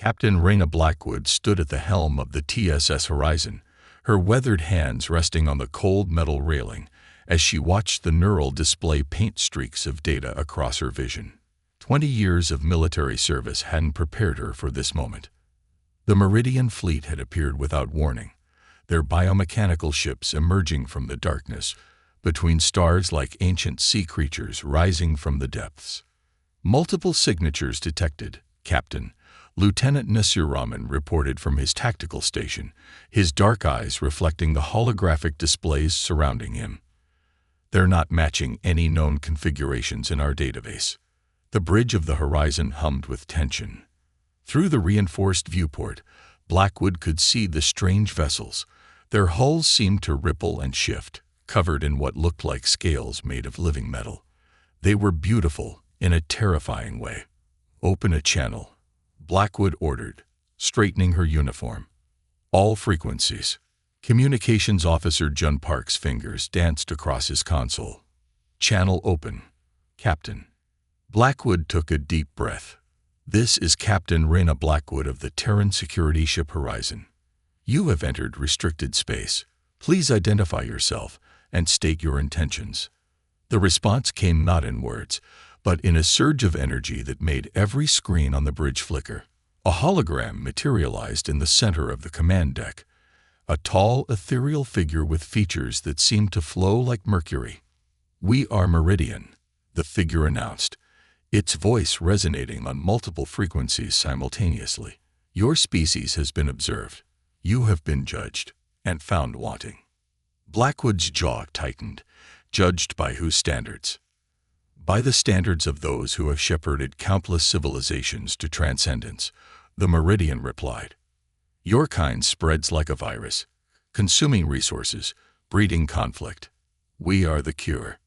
Captain Raina Blackwood stood at the helm of the TSS Horizon, her weathered hands resting on the cold metal railing as she watched the neural display paint streaks of data across her vision. 20 years of military service hadn't prepared her for this moment. The Meridian fleet had appeared without warning, their biomechanical ships emerging from the darkness, between stars like ancient sea creatures rising from the depths. Multiple signatures detected, Captain. Lieutenant Nasir Rahman reported from his tactical station, his dark eyes reflecting the holographic displays surrounding him. They're not matching any known configurations in our database. The bridge of the horizon hummed with tension. Through the reinforced viewport, Blackwood could see the strange vessels. Their hulls seemed to ripple and shift, covered in what looked like scales made of living metal. They were beautiful in a terrifying way. "Open a channel," Blackwood ordered, straightening her uniform. "All frequencies." Communications Officer Jun Park's fingers danced across his console. "Channel open, Captain." Blackwood took a deep breath. "This is Captain Raina Blackwood of the Terran security ship Horizon. You have entered restricted space. Please identify yourself and state your intentions." The response came not in words, but in a surge of energy that made every screen on the bridge flicker. A hologram materialized in the center of the command deck, a tall, ethereal figure with features that seemed to flow like mercury. "We are Meridian," the figure announced, its voice resonating on multiple frequencies simultaneously. "Your species has been observed. You have been judged and found wanting." Blackwood's jaw tightened. Judged by whose standards? "By the standards of those who have shepherded countless civilizations to transcendence," the Meridian replied. "Your kind spreads like a virus, consuming resources, breeding conflict. We are the cure."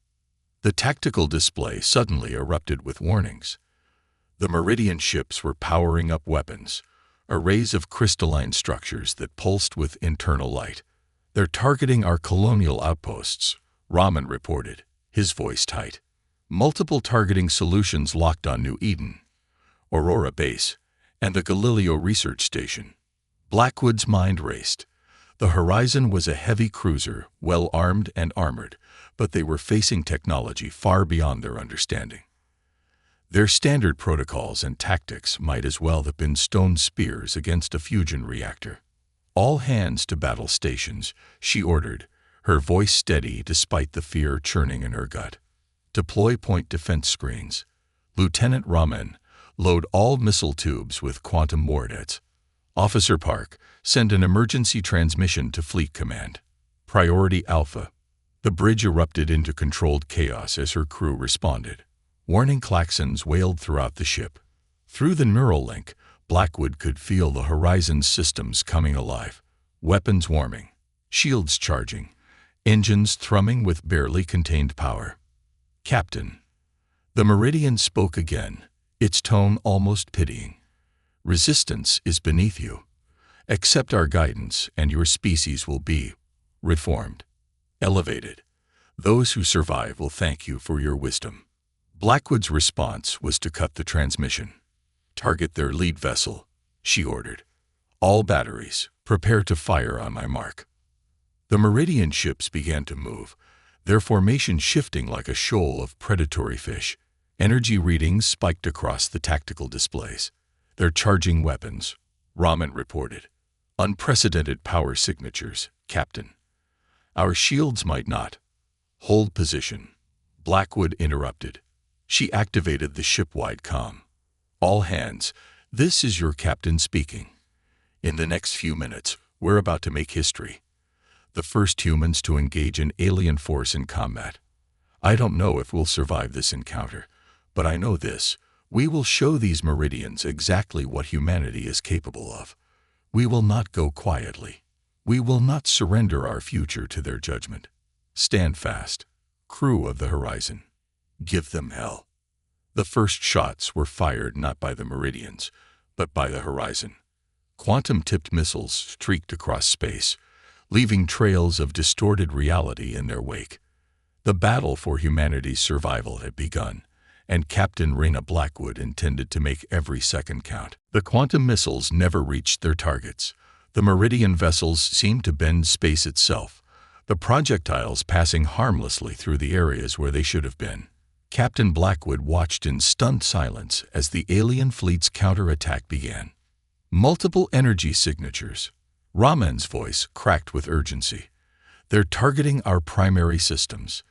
The tactical display suddenly erupted with warnings. The Meridian ships were powering up weapons, arrays of crystalline structures that pulsed with internal light. "They're targeting our colonial outposts," Rahman reported, his voice tight. "Multiple targeting solutions locked on New Eden, Aurora Base, and the Galileo Research Station." Blackwood's mind raced. The Horizon was a heavy cruiser, well-armed and armored, but they were facing technology far beyond their understanding. Their standard protocols and tactics might as well have been stone spears against a fusion reactor. "All hands to battle stations," she ordered, her voice steady despite the fear churning in her gut. "Deploy point defense screens. Lieutenant Rahman, load all missile tubes with quantum warheads. Officer Park, send an emergency transmission to Fleet Command. Priority Alpha." The bridge erupted into controlled chaos as her crew responded. Warning klaxons wailed throughout the ship. Through the neural link, Blackwood could feel the Horizon's systems coming alive. Weapons warming, shields charging, engines thrumming with barely contained power. "Captain." The Meridian spoke again, its tone almost pitying. "Resistance is beneath you. Accept our guidance and your species will be reformed, elevated. Those who survive will thank you for your wisdom." Blackwood's response was to cut the transmission. "Target their lead vessel," she ordered. "All batteries, prepare to fire on my mark." The Meridian ships began to move, their formation shifting like a shoal of predatory fish. Energy readings spiked across the tactical displays. "They're charging weapons," Rahman reported. "Unprecedented power signatures, Captain. Our shields might not." "Hold position," Blackwood interrupted. She activated the ship-wide comm. "All hands, this is your captain speaking. In the next few minutes, we're about to make history. The first humans to engage an alien force in combat. I don't know if we'll survive this encounter, but I know this: we will show these Meridians exactly what humanity is capable of. We will not go quietly. We will not surrender our future to their judgment. Stand fast, crew of the Horizon. Give them hell." The first shots were fired not by the Meridians, but by the Horizon. Quantum-tipped missiles streaked across space, leaving trails of distorted reality in their wake. The battle for humanity's survival had begun, and Captain Raina Blackwood intended to make every second count. The quantum missiles never reached their targets. The Meridian vessels seemed to bend space itself, the projectiles passing harmlessly through the areas where they should have been. Captain Blackwood watched in stunned silence as the alien fleet's counterattack began. Multiple energy signatures. Rahman's voice cracked with urgency. They're targeting our primary systems.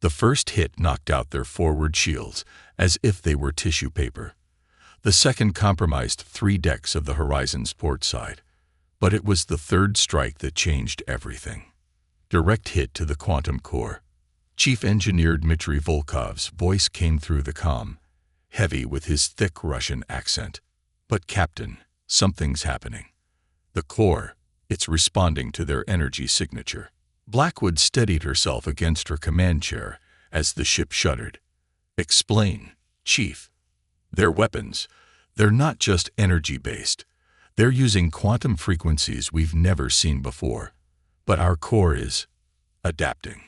The first hit knocked out their forward shields as if they were tissue paper. The second compromised 3 decks of the Horizon's port side. But it was the third strike that changed everything. Direct hit to the quantum core. Chief Engineer Dmitry Volkov's voice came through the comm, heavy with his thick Russian accent. But Captain, something's happening. The core, it's responding to their energy signature. Blackwood steadied herself against her command chair as the ship shuddered. Explain, Chief. Their weapons, they're not just energy-based. They're using quantum frequencies we've never seen before. But our core is adapting.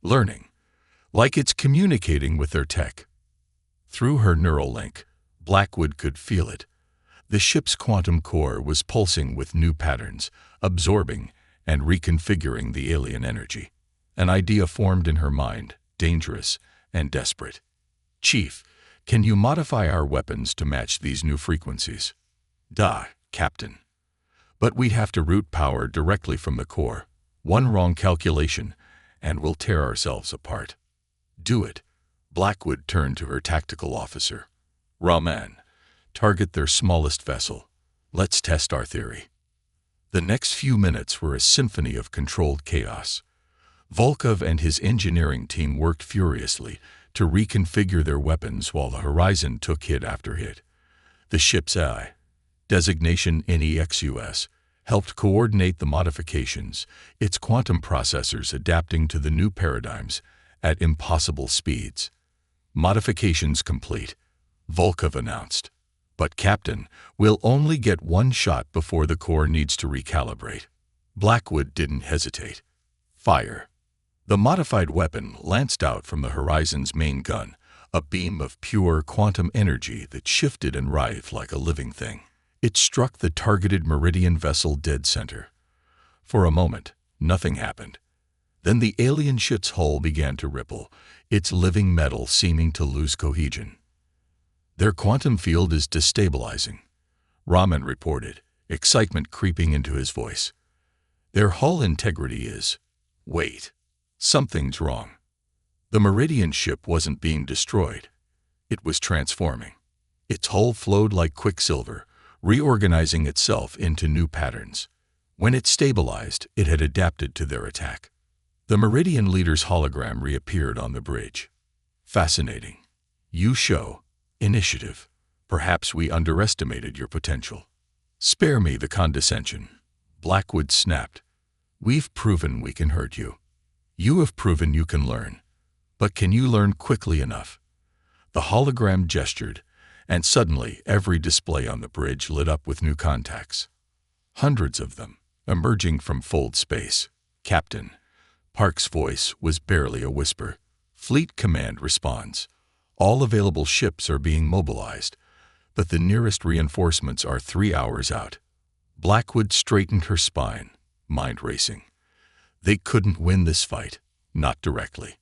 Learning, like it's communicating with their tech. Through her neural link, Blackwood could feel it. The ship's quantum core was pulsing with new patterns, absorbing and reconfiguring the alien energy. An idea formed in her mind, dangerous and desperate. Chief, can you modify our weapons to match these new frequencies? Duh, Captain. But we'd have to route power directly from the core. One wrong calculation, and we'll tear ourselves apart. Do it. Blackwood turned to her tactical officer. Rahman, target their smallest vessel. Let's test our theory. The next few minutes were a symphony of controlled chaos. Volkov and his engineering team worked furiously to reconfigure their weapons while the Horizon took hit after hit. The ship's AI, designation NEXUS, helped coordinate the modifications, its quantum processors adapting to the new paradigms at impossible speeds. Modifications complete, Volkov announced. But Captain, we'll only get one shot before the core needs to recalibrate. Blackwood didn't hesitate. Fire. The modified weapon lanced out from the Horizon's main gun, a beam of pure quantum energy that shifted and writhed like a living thing. It struck the targeted Meridian vessel dead center. For a moment, nothing happened. Then the alien ship's hull began to ripple, its living metal seeming to lose cohesion. Their quantum field is destabilizing, Rahman reported, excitement creeping into his voice. Their hull integrity is... Wait, something's wrong. The Meridian ship wasn't being destroyed. It was transforming. Its hull flowed like quicksilver, reorganizing itself into new patterns. When it stabilized, it had adapted to their attack. The Meridian leader's hologram reappeared on the bridge. Fascinating. You show initiative. Perhaps we underestimated your potential. Spare me the condescension. Blackwood snapped. We've proven we can hurt you. You have proven you can learn. But can you learn quickly enough? The hologram gestured, and suddenly every display on the bridge lit up with new contacts. Hundreds of them, emerging from fold space. Captain. Park's voice was barely a whisper. Fleet Command responds. All available ships are being mobilized, but the nearest reinforcements are 3 hours out. Blackwood straightened her spine, mind racing. They couldn't win this fight, not directly.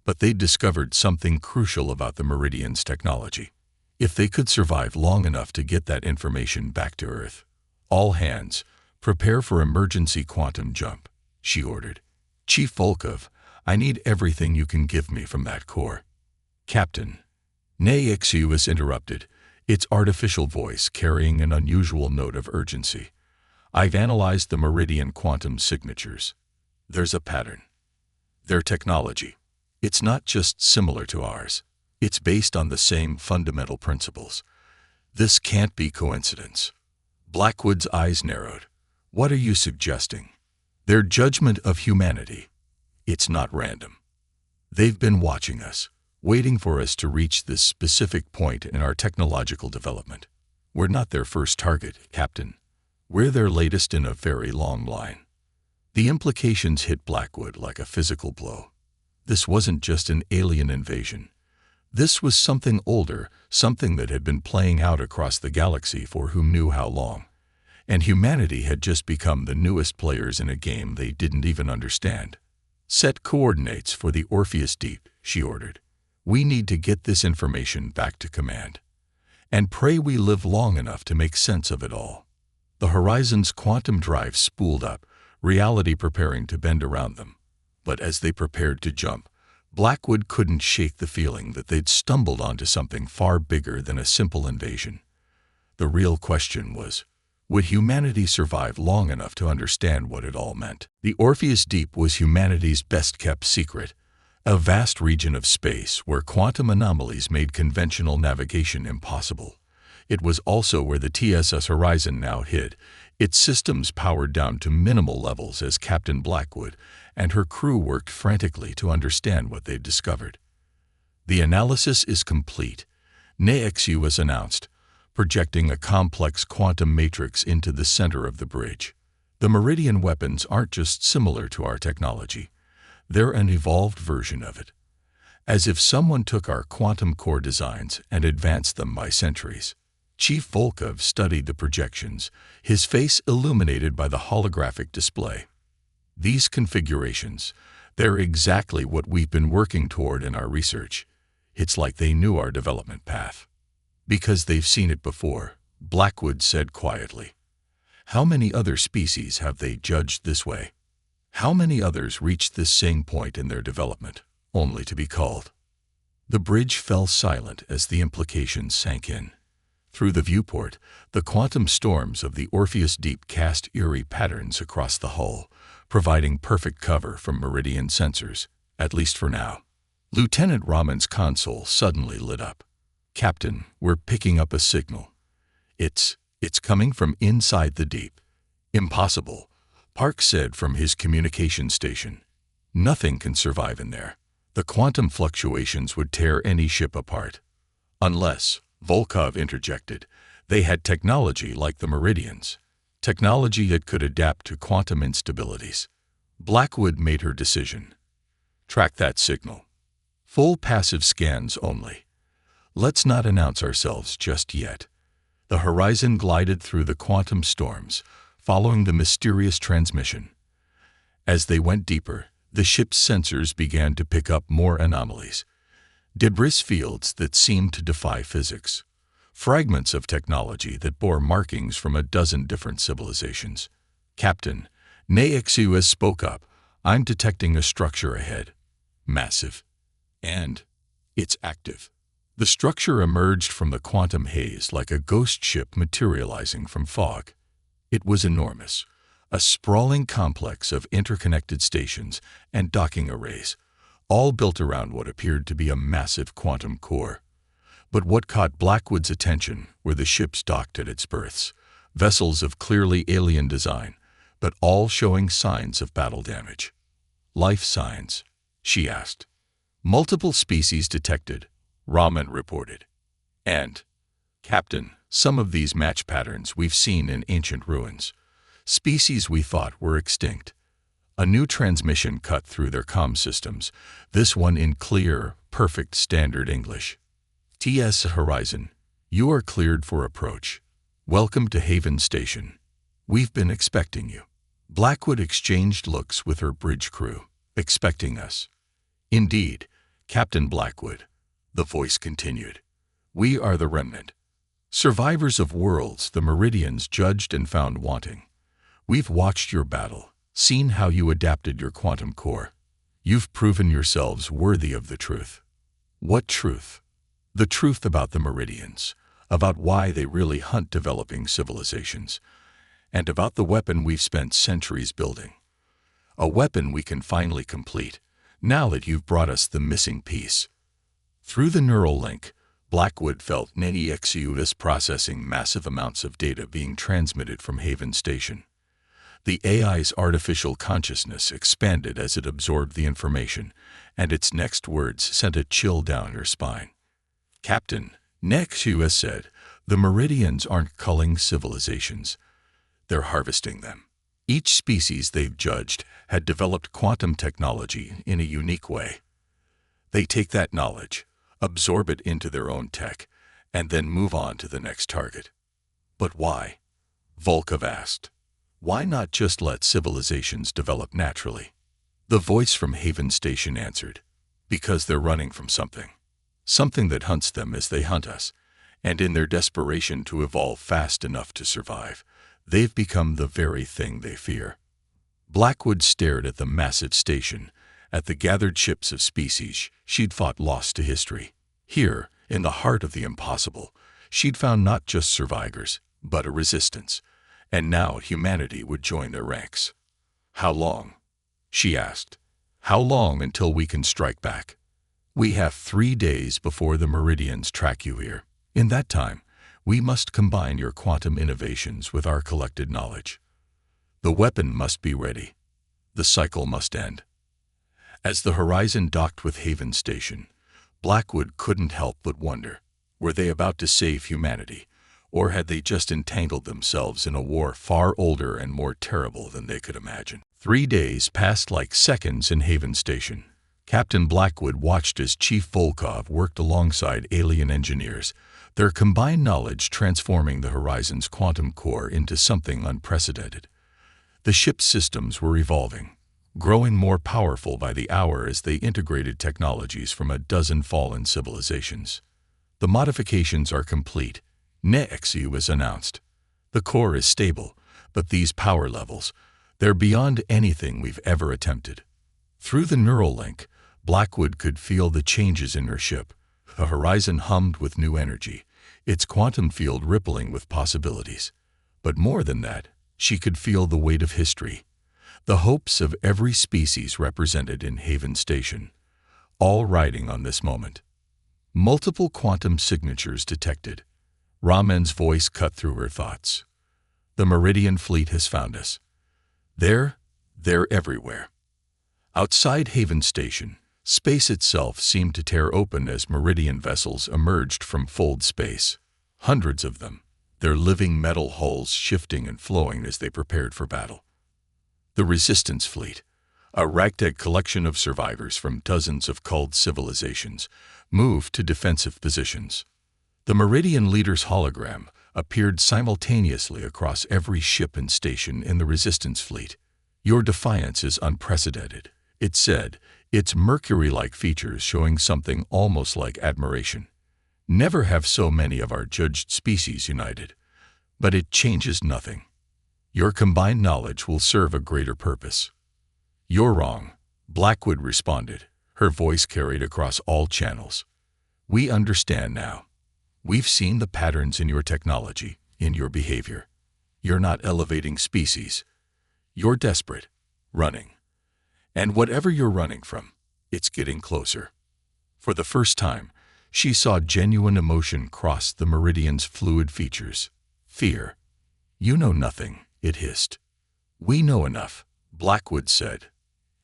But they discovered something crucial about the Meridian's technology. If they could survive long enough to get that information back to Earth. All hands, prepare for emergency quantum jump, she ordered. Chief Volkov, I need everything you can give me from that core. Captain. NEXUS interrupted, its artificial voice carrying an unusual note of urgency. I've analyzed the Meridian quantum signatures. There's a pattern. Their technology. It's not just similar to ours. It's based on the same fundamental principles. This can't be coincidence. Blackwood's eyes narrowed. What are you suggesting? Their judgment of humanity. It's not random. They've been watching us, waiting for us to reach this specific point in our technological development. We're not their first target, Captain. We're their latest in a very long line. The implications hit Blackwood like a physical blow. This wasn't just an alien invasion. This was something older, something that had been playing out across the galaxy for whom knew how long. And humanity had just become the newest players in a game they didn't even understand. "Set coordinates for the Orpheus Deep," she ordered. "We need to get this information back to command. And pray we live long enough to make sense of it all." The Horizon's quantum drive spooled up, reality preparing to bend around them. But as they prepared to jump, Blackwood couldn't shake the feeling that they'd stumbled onto something far bigger than a simple invasion. The real question was, would humanity survive long enough to understand what it all meant? The Orpheus Deep was humanity's best-kept secret, a vast region of space where quantum anomalies made conventional navigation impossible. It was also where the TSS Horizon now hid, its systems powered down to minimal levels as Captain Blackwood and her crew worked frantically to understand what they'd discovered. "The analysis is complete," NEXU was announced, projecting a complex quantum matrix into the center of the bridge. "The Meridian weapons aren't just similar to our technology. They're an evolved version of it. As if someone took our quantum core designs and advanced them by centuries." Chief Volkov studied the projections, his face illuminated by the holographic display. "These configurations, they're exactly what we've been working toward in our research. It's like they knew our development path." "Because they've seen it before," Blackwood said quietly. "How many other species have they judged this way? How many others reached this same point in their development, only to be called?" The bridge fell silent as the implications sank in. Through the viewport, the quantum storms of the Orpheus Deep cast eerie patterns across the hull, providing perfect cover from Meridian sensors, at least for now. Lieutenant Raman's console suddenly lit up. "Captain, we're picking up a signal. It's coming from inside the deep." "Impossible," Park said from his communication station. "Nothing can survive in there. The quantum fluctuations would tear any ship apart." "Unless," Volkov interjected, "they had technology like the Meridians. Technology that could adapt to quantum instabilities." Blackwood made her decision. "Track that signal. Full passive scans only. Let's not announce ourselves just yet." The Horizon glided through the quantum storms, following the mysterious transmission. As they went deeper, the ship's sensors began to pick up more anomalies. Debris fields that seemed to defy physics. Fragments of technology that bore markings from a dozen different civilizations. "Captain," NEXU spoke up, "I'm detecting a structure ahead. Massive. And it's active." The structure emerged from the quantum haze like a ghost ship materializing from fog. It was enormous, a sprawling complex of interconnected stations and docking arrays, all built around what appeared to be a massive quantum core. But what caught Blackwood's attention were the ships docked at its berths, vessels of clearly alien design, but all showing signs of battle damage. "Life signs?" she asked. "Multiple species detected," Raman reported. "And, Captain, some of these match patterns we've seen in ancient ruins. Species we thought were extinct." A new transmission cut through their comm systems, this one in clear, perfect standard English. "TS Horizon, you are cleared for approach. Welcome to Haven Station. We've been expecting you." Blackwood exchanged looks with her bridge crew. "Expecting us?" "Indeed, Captain Blackwood," the voice continued. "We are the remnant. Survivors of worlds the Meridians judged and found wanting. We've watched your battle, seen how you adapted your quantum core. You've proven yourselves worthy of the truth." "What truth?" "The truth about the Meridians, about why they really hunt developing civilizations, and about the weapon we've spent centuries building. A weapon we can finally complete, now that you've brought us the missing piece." Through the neural link, Blackwood felt NEXU was processing massive amounts of data being transmitted from Haven Station. The AI's artificial consciousness expanded as it absorbed the information, and its next words sent a chill down her spine. "Captain," NEXU said, "the Meridians aren't culling civilizations. They're harvesting them. Each species they've judged had developed quantum technology in a unique way. They take that knowledge, absorb it into their own tech, and then move on to the next target. But why? Volkov asked. Why not just let civilizations develop naturally? The voice from Haven Station answered. Because they're running from something. Something that hunts them as they hunt us, and in their desperation to evolve fast enough to survive, they've become the very thing they fear. Blackwood stared at the massive station, at the gathered ships of species she'd fought lost to history. Here, in the heart of the impossible, she'd found not just survivors, but a resistance, and now humanity would join their ranks. How long? She asked. How long until we can strike back? We have 3 days before the Meridians track you here. In that time, we must combine your quantum innovations with our collected knowledge. The weapon must be ready. The cycle must end. As the Horizon docked with Haven Station, Blackwood couldn't help but wonder, were they about to save humanity, or had they just entangled themselves in a war far older and more terrible than they could imagine? 3 days passed like seconds in Haven Station. Captain Blackwood watched as Chief Volkov worked alongside alien engineers, their combined knowledge transforming the Horizon's quantum core into something unprecedented. The ship's systems were evolving, growing more powerful by the hour as they integrated technologies from a dozen fallen civilizations. The modifications are complete. Neexu was announced. The core is stable, but these power levels, they're beyond anything we've ever attempted. Through the neural link, Blackwood could feel the changes in her ship. The Horizon hummed with new energy, its quantum field rippling with possibilities. But more than that, she could feel the weight of history, the hopes of every species represented in Haven Station, all riding on this moment. Multiple quantum signatures detected. Ramen's voice cut through her thoughts. The Meridian fleet has found us. They're everywhere. Outside Haven Station, space itself seemed to tear open as Meridian vessels emerged from fold space. Hundreds of them, their living metal hulls shifting and flowing as they prepared for battle. The Resistance Fleet, a ragtag collection of survivors from dozens of culled civilizations, moved to defensive positions. The Meridian leader's hologram appeared simultaneously across every ship and station in the Resistance Fleet. Your defiance is unprecedented, it said, its Mercury-like features showing something almost like admiration. Never have so many of our judged species united. But it changes nothing. Your combined knowledge will serve a greater purpose. You're wrong, Blackwood responded, her voice carried across all channels. We understand now. We've seen the patterns in your technology, in your behavior. You're not elevating species. You're desperate, running. And whatever you're running from, it's getting closer. For the first time, she saw genuine emotion cross the Meridian's fluid features. Fear. You know nothing, it hissed. We know enough, Blackwood said.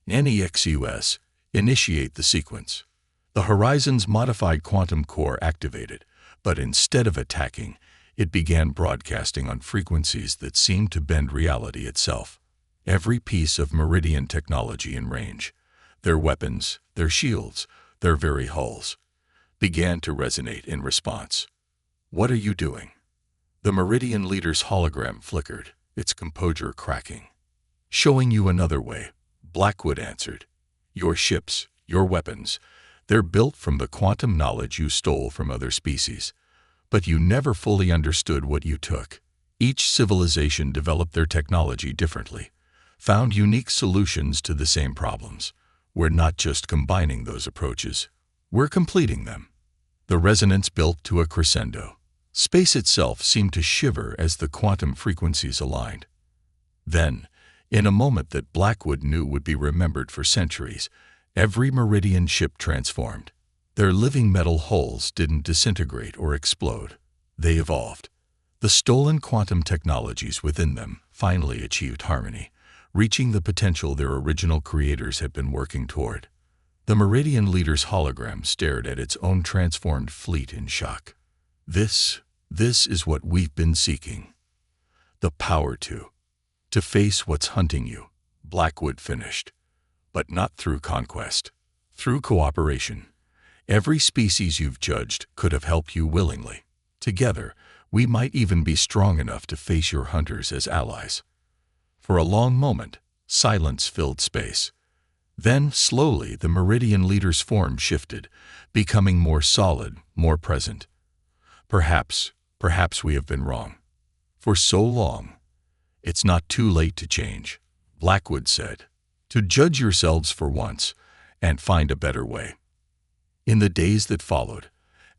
NEXUS, initiate the sequence. The Horizon's modified quantum core activated, but instead of attacking, it began broadcasting on frequencies that seemed to bend reality itself. Every piece of Meridian technology in range, their weapons, their shields, their very hulls, began to resonate in response. What are you doing? The Meridian leader's hologram flickered, its composure cracking. Showing you another way, Blackwood answered. Your ships, your weapons, they're built from the quantum knowledge you stole from other species. But you never fully understood what you took. Each civilization developed their technology differently, found unique solutions to the same problems. We're not just combining those approaches, we're completing them. The resonance built to a crescendo. Space itself seemed to shiver as the quantum frequencies aligned. Then, in a moment that Blackwood knew would be remembered for centuries, every Meridian ship transformed. Their living metal hulls didn't disintegrate or explode. They evolved. The stolen quantum technologies within them finally achieved harmony, reaching the potential their original creators had been working toward. The Meridian leader's hologram stared at its own transformed fleet in shock. This is what we've been seeking. The power to face what's hunting you, Blackwood finished. But not through conquest, through cooperation. Every species you've judged could have helped you willingly. Together, we might even be strong enough to face your hunters as allies." For a long moment, silence filled space. Then, slowly, the Meridian leader's form shifted, becoming more solid, more present. Perhaps we have been wrong. For so long. It's not too late to change," Blackwood said. "To judge yourselves for once and find a better way." In the days that followed,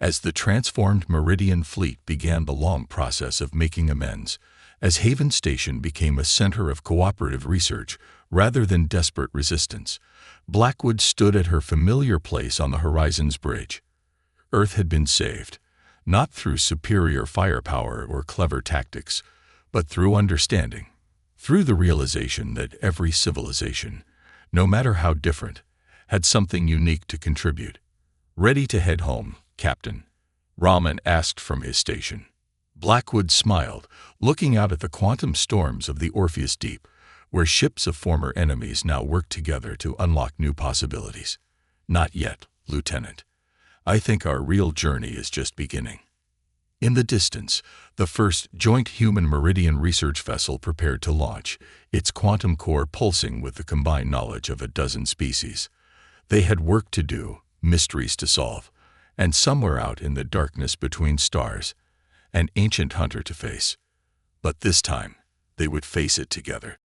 as the transformed Meridian fleet began the long process of making amends, as Haven Station became a center of cooperative research rather than desperate resistance, Blackwood stood at her familiar place on the Horizon's bridge. Earth had been saved, not through superior firepower or clever tactics, but through understanding, through the realization that every civilization, no matter how different, had something unique to contribute. "Ready to head home, Captain?" Rahman asked from his station. Blackwood smiled, looking out at the quantum storms of the Orpheus Deep, where ships of former enemies now worked together to unlock new possibilities. "Not yet, Lieutenant. I think our real journey is just beginning." In the distance, the first joint human-Meridian research vessel prepared to launch, its quantum core pulsing with the combined knowledge of a dozen species. They had work to do, mysteries to solve, and somewhere out in the darkness between stars, an ancient hunter to face. But this time, they would face it together.